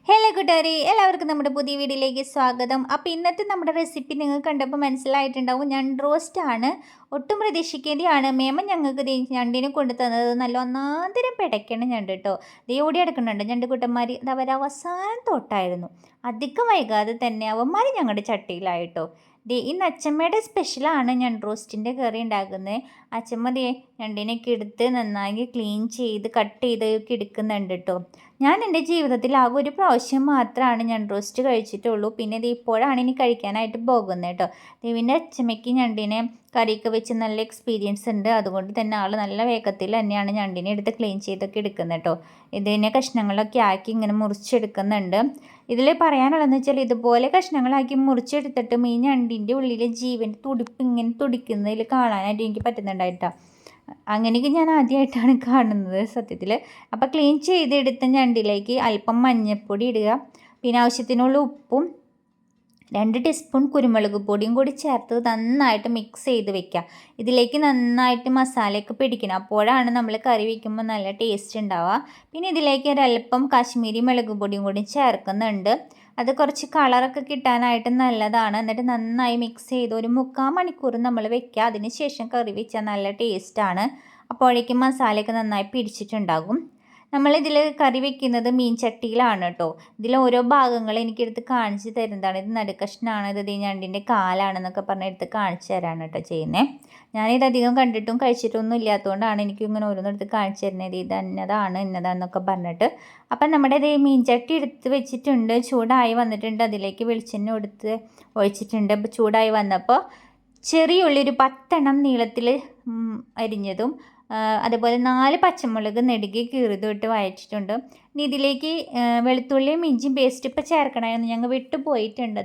Hello കൂട്ടുകാരെ, എല്ലാവർക്കും നമ്മുടെ പുതിയ വീഡിയോയിലേക്ക് സ്വാഗതം. അപ്പോൾ ഇന്നത്തെ നമ്മുടെ റെസിപ്പി നിങ്ങൾ കണ്ടപ്പോൾ മനസ്സിലായിട്ടുണ്ടാവും. ഞണ്ട് റോസ്റ്റ് ആണ്. ഒട്ടും പ്രതീക്ഷിക്കേണ്ടിയാണ് മേമ ഞങ്ങൾക്ക് ഞണ്ടിനെ കൊണ്ടു തന്നത്. നല്ല ഒന്നാന്തരം പിടയ്ക്കണം ഞണ്ട് കേട്ടോ. ദേ ഓടി എടുക്കുന്നുണ്ട് ഞണ്ട് കൂട്ടന്മാർ. ഇത് അവർ അവസാനം തൊട്ടായിരുന്നു. അധികം വൈകാതെ തന്നെ അവന്മാർ ഞങ്ങളുടെ ചട്ടിയിലായിട്ടോ. ദേ ഇന്ന് അച്ചമ്മയുടെ സ്പെഷ്യലാണ് ഞണ്ട് റോസ്റ്റിൻ്റെ കറി ഉണ്ടാക്കുന്നത്. അച്ചമ്മ ദേ ഞണ്ടിനൊക്കെ എടുത്ത് നന്നായി ക്ലീൻ ചെയ്ത് കട്ട് ചെയ്തൊക്കെ എടുക്കുന്നുണ്ട് കേട്ടോ. ഞാൻ എൻ്റെ ജീവിതത്തിൽ ആകെ ഒരു പ്രാവശ്യം മാത്രമാണ് ഞണ്ട് റോസ്റ്റ് കഴിച്ചിട്ടുള്ളൂ. പിന്നെ ഇത് ഇപ്പോഴാണ് ഇനി കഴിക്കാനായിട്ട് പോകുന്നത് കേട്ടോ. ദേവിൻ്റെ അച്ചമ്മയ്ക്ക് ഞണ്ടിനെ കറിയൊക്കെ വെച്ച് നല്ല എക്സ്പീരിയൻസ് ഉണ്ട്. അതുകൊണ്ട് തന്നെ ആൾ നല്ല വേഗത്തിൽ തന്നെയാണ് ഞണ്ടിനെ എടുത്ത് ക്ലീൻ ചെയ്തൊക്കെ എടുക്കുന്നത് കേട്ടോ. ഇതിനെ കഷ്ണങ്ങളൊക്കെ ആക്കി ഇങ്ങനെ മുറിച്ചെടുക്കുന്നുണ്ട്. ഇതിൽ പറയാനുള്ളതെന്ന് വെച്ചാൽ ഇതുപോലെ കഷ്ണങ്ങളാക്കി മുറിച്ചെടുത്തിട്ട് ഈ ഞണ്ടിൻ്റെ ഉള്ളിലെ ജീവൻ്റെ തുടിപ്പ് ഇങ്ങനെ തുടിക്കുന്നതിൽ കാണാനായിട്ട് എനിക്ക് പറ്റുന്നുണ്ടായിട്ടോ. അങ്ങനെയൊക്കെ ഞാൻ ആദ്യമായിട്ടാണ് കാണുന്നത് സത്യത്തിൽ. അപ്പോൾ ക്ലീൻ ചെയ്തെടുത്ത ഞണ്ടിലേക്ക് അല്പം മഞ്ഞൾപ്പൊടി ഇടുക, പിന്നെ ആവശ്യത്തിനുള്ള ഉപ്പും 2 ടീസ്പൂൺ കുരുമുളക് പൊടിയും കൂടി ചേർത്ത് നന്നായിട്ട് മിക്സ് ചെയ്ത് വെക്കുക. ഇതിലേക്ക് നന്നായിട്ട് മസാലയൊക്കെ പിടിക്കണം. അപ്പോഴാണ് നമ്മൾ കറി വയ്ക്കുമ്പോൾ നല്ല ടേസ്റ്റ് ഉണ്ടാവുക. പിന്നെ ഇതിലേക്ക് ഒരല്പം കാശ്മീരി മുളക് പൊടിയും കൂടി ചേർക്കുന്നുണ്ട്. അത് കുറച്ച് കളറൊക്കെ കിട്ടാനായിട്ട് നല്ലതാണ്. എന്നിട്ട് നന്നായി മിക്സ് ചെയ്ത് ഒരു 3/4 മണിക്കൂർ നമ്മൾ വെക്കുക. അതിന് ശേഷം കറി വെച്ചാൽ നല്ല ടേസ്റ്റാണ്. അപ്പോഴേക്കും മസാലയൊക്കെ നന്നായി പിടിച്ചിട്ടുണ്ടാകും. നമ്മളിതിൽ കറി വെക്കുന്നത് മീൻ ചട്ടിയിലാണ് കേട്ടോ. ഇതിൽ ഓരോ ഭാഗങ്ങൾ എനിക്കെടുത്ത് കാണിച്ച് തരുന്നതാണ്. ഇത് നടുക്കഷ്ണമാണ്, ഇത് ഞണ്ടിൻ്റെ കാലാണെന്നൊക്കെ പറഞ്ഞ് എടുത്ത് കാണിച്ചു തരാണ് കേട്ടോ ചെയ്യുന്നത്. ഞാനിതധികം കണ്ടിട്ടും കഴിച്ചിട്ടൊന്നും ഇല്ലാത്തതുകൊണ്ടാണ് എനിക്കിങ്ങനെ ഓരോന്നെടുത്ത് കാണിച്ചു തരുന്നത്. ഇത് ഇന്നതാന്നൊക്കെ പറഞ്ഞിട്ട്. അപ്പം നമ്മുടെ ഇത് മീൻ ചട്ടി എടുത്ത് വെച്ചിട്ടുണ്ട്. ചൂടായി വന്നിട്ടുണ്ട്. അതിലേക്ക് വെളിച്ചെണ്ണ ഒഴിച്ചിട്ടുണ്ട്. അപ്പോൾ ചൂടായി വന്നപ്പോൾ ചെറിയ ഉള്ളി ഒരു 10 എണ്ണം നീളത്തിൽ അരിഞ്ഞതും അതുപോലെ 4 പച്ചമുളക് നെടുകി കീറിയതും ഇട്ട് വഴറ്റിയിട്ടുണ്ട്. ഇനി ഇതിലേക്ക് വെളുത്തുള്ളിയും ഇഞ്ചിയും പേസ്റ്റ് ഇപ്പോൾ ചേർക്കണമെന്ന് ഞങ്ങൾ വിട്ടുപോയിട്ടുണ്ട്.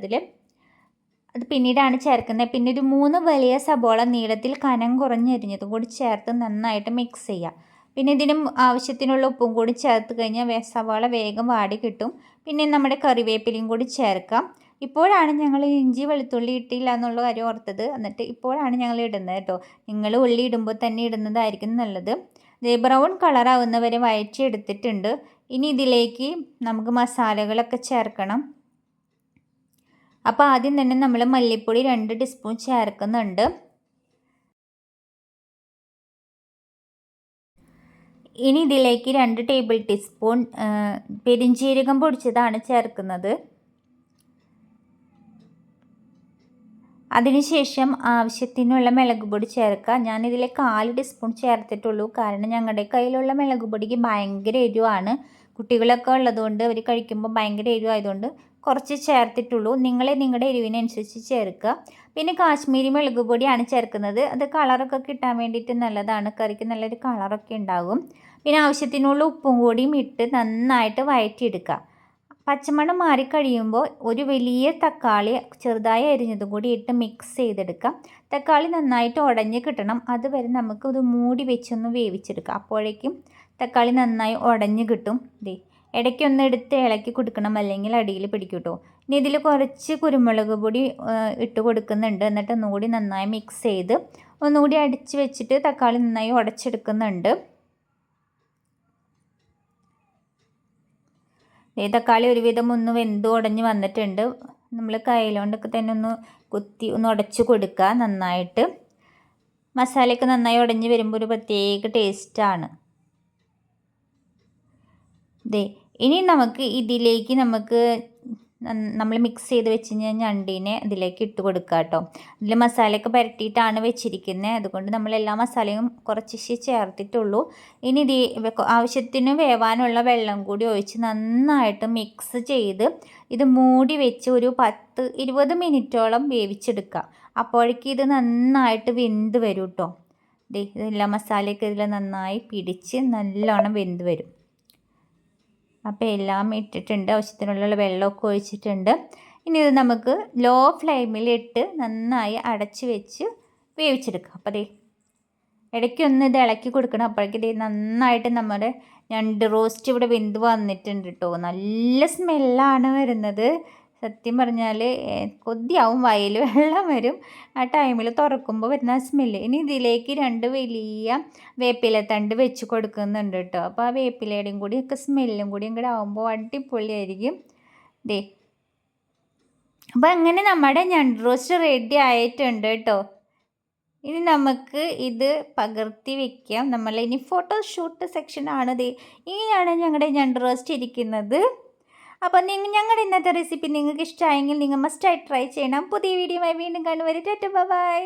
അത് പിന്നീടാണ് ചേർക്കുന്നത്. പിന്നെ ഒരു 3 വലിയ സബോള നീളത്തിൽ കനം കുറഞ്ഞരിഞ്ഞതും കൂടി ചേർത്ത് നന്നായിട്ട് മിക്സ് ചെയ്യുക. പിന്നെ ഇതിന് ആവശ്യത്തിനുള്ള ഉപ്പും കൂടി ചേർത്ത് കഴിഞ്ഞാൽ സവാള വേഗം വാടി കിട്ടും. പിന്നെ നമ്മുടെ കറിവേപ്പിലയും കൂടി ചേർക്കാം. ഇപ്പോഴാണ് ഞങ്ങൾ ഇഞ്ചി വെളുത്തുള്ളി ഇട്ടില്ല എന്നുള്ള കാര്യം ഓർത്തത്. എന്നിട്ട് ഇപ്പോഴാണ് ഞങ്ങൾ ഇടുന്നത് കേട്ടോ. നിങ്ങൾ ഉള്ളി ഇടുമ്പോൾ തന്നെ ഇടുന്നതായിരിക്കും നല്ലത്. ബ്രൗൺ കളറാവുന്നവരെ വഴറ്റി എടുത്തിട്ടുണ്ട്. ഇനി ഇതിലേക്ക് നമുക്ക് മസാലകളൊക്കെ ചേർക്കണം. അപ്പോൾ ആദ്യം തന്നെ നമ്മൾ മല്ലിപ്പൊടി 2 ടീസ്പൂൺ ചേർക്കുന്നുണ്ട്. ഇനി ഇതിലേക്ക് 2 ടേബിൾ ടീസ്പൂൺ പെരിഞ്ജീരകം പൊടിച്ചതാണ് ചേർക്കുന്നത്. അതിനുശേഷം ആവശ്യത്തിനുള്ള മുളക് പൊടി ചേർക്കുക. ഞാനിതിൽ 1/4 ടീസ്പൂൺ ചേർത്തിട്ടുള്ളൂ. കാരണം ഞങ്ങളുടെ കയ്യിലുള്ള മുളക് പൊടിക്ക് ഭയങ്കര എരിവാണ്. കുട്ടികളൊക്കെ ഉള്ളതുകൊണ്ട് അവർ കഴിക്കുമ്പോൾ ഭയങ്കര എരിവായതുകൊണ്ട് കുറച്ച് ചേർത്തിട്ടുള്ളൂ. നിങ്ങളുടെ എരിവിനനുസരിച്ച് ചേർക്കുക. പിന്നെ കാശ്മീരി മുളക് പൊടിയാണ് ചേർക്കുന്നത്. അത് കളറൊക്കെ കിട്ടാൻ വേണ്ടിയിട്ട് നല്ലതാണ്. കറിക്ക് നല്ലൊരു കളറൊക്കെ ഉണ്ടാകും. പിന്നെ ആവശ്യത്തിനുള്ള ഉപ്പും കൂടിയും ഇട്ട് നന്നായിട്ട് വഴറ്റിയെടുക്കുക. പച്ചമണം മാറിക്കഴിയുമ്പോൾ ഒരു വലിയ തക്കാളി ചെറുതായി അരിഞ്ഞതും കൂടി ഇട്ട് മിക്സ് ചെയ്തെടുക്കാം. തക്കാളി നന്നായിട്ട് ഉടഞ്ഞ് കിട്ടണം. അതുവരെ നമുക്ക് ഇത് മൂടി വെച്ചൊന്ന് വേവിച്ചെടുക്കാം. അപ്പോഴേക്കും തക്കാളി നന്നായി ഉടഞ്ഞ് കിട്ടും. ഇടയ്ക്കൊന്ന് എടുത്ത് ഇളക്കി കൊടുക്കണം, അല്ലെങ്കിൽ അടിയിൽ പിടിക്കും കേട്ടോ. ഇനി ഇതിൽ കുറച്ച് കുരുമുളക് പൊടി ഇട്ട് കൊടുക്കുന്നുണ്ട്. എന്നിട്ട് ഒന്നുകൂടി നന്നായി മിക്സ് ചെയ്ത് ഒന്നുകൂടി അടിച്ച് വെച്ചിട്ട് തക്കാളി നന്നായി ഉടച്ചെടുക്കുന്നുണ്ട്. തക്കാളി ഒരുവിധം ഒന്ന് വെന്ത് ഉടഞ്ഞ് വന്നിട്ടുണ്ട്. നമ്മൾ കയ്യിലോണ്ടൊക്കെ തന്നെ ഒന്ന് ഉടച്ച് കൊടുക്കുക നന്നായിട്ട്. മസാലയൊക്കെ നന്നായി ഉടഞ്ഞ് വരുമ്പോൾ ഒരു പ്രത്യേക ടേസ്റ്റാണ്. ഇനി ഇതിലേക്ക് നമ്മൾ മിക്സ് ചെയ്ത് വെച്ച് ഞണ്ടിനെ ഇതിലേക്ക് ഇട്ട് കൊടുക്കുക കേട്ടോ. ഇതിൽ മസാലയൊക്കെ പുരട്ടിയിട്ടാണ് വെച്ചിരിക്കുന്നത്. അതുകൊണ്ട് നമ്മൾ എല്ലാ മസാലയും കുറച്ച് ചേർത്തിട്ടുള്ളൂ. ഇനി ആവശ്യത്തിന് വേവാനുള്ള വെള്ളം കൂടി ഒഴിച്ച് നന്നായിട്ട് മിക്സ് ചെയ്ത് ഇത് മൂടി വെച്ച് ഒരു 10-20 മിനിറ്റോളം വേവിച്ചെടുക്കുക. അപ്പോഴേക്കും ഇത് നന്നായിട്ട് വെന്ത് വരും കേട്ടോ. എല്ലാ മസാലയൊക്കെ ഇതിൽ നന്നായി പിടിച്ച് നല്ലോണം വെന്ത് വരും. അപ്പോൾ എല്ലാം ഇട്ടിട്ടുണ്ട്. ആവശ്യത്തിനുള്ള വെള്ളമൊക്കെ ഒഴിച്ചിട്ടുണ്ട്. ഇനി ഇത് നമുക്ക് ലോ ഫ്ലെയിമിലിട്ട് നന്നായി അടച്ച് വെച്ച് വേവിച്ചെടുക്കാം. അപ്പോൾ ഇടയ്ക്കൊന്ന് ഇത് ഇളക്കി കൊടുക്കണം. അപ്പോഴേക്കും നന്നായിട്ട് നമ്മുടെ ഞണ്ട് റോസ്റ്റ് ഇവിടെ വെന്ത് വന്നിട്ടുണ്ട് കേട്ടോ. നല്ല സ്മെല്ലാണ് വരുന്നത്. സത്യം പറഞ്ഞാൽ കൊതിയാവും, വായിൽ വെള്ളം വരും ആ ടൈമിൽ തുറക്കുമ്പോൾ വരുന്ന സ്മെല്ല്. ഇനി ഇതിലേക്ക് 2 വലിയ വേപ്പിലത്തണ്ട് വെച്ച് കൊടുക്കുന്നുണ്ട് കേട്ടോ. അപ്പോൾ ആ വേപ്പിലയുടെയും കൂടിയൊക്കെ സ്മെല്ലും കൂടി ഇങ്ങോട്ട് ആകുമ്പോൾ അടിപൊളിയായിരിക്കും. ദേ, അപ്പോൾ അങ്ങനെ നമ്മുടെ ഞണ്ട് റോസ്റ്റ് റെഡി ആയിട്ടുണ്ട് കേട്ടോ. ഇനി നമുക്ക് ഇത് പകർത്തി വെക്കാം. ഇനി ഫോട്ടോഷൂട്ട് സെക്ഷനാണ്. ഇങ്ങനെയാണ് ഞങ്ങളുടെ ഞണ്ട് റോസ്റ്റ് ഇരിക്കുന്നത്. അപ്പോൾ ഞങ്ങളുടെ ഇന്നത്തെ റെസിപ്പി നിങ്ങൾക്ക് ഇഷ്ടമായെങ്കിൽ നിങ്ങൾ മസ്റ്റായി ട്രൈ ചെയ്യണം. പുതിയ വീഡിയോയുമായി വീണ്ടും കാണുവരെ ടാറ്റാ ബൈ.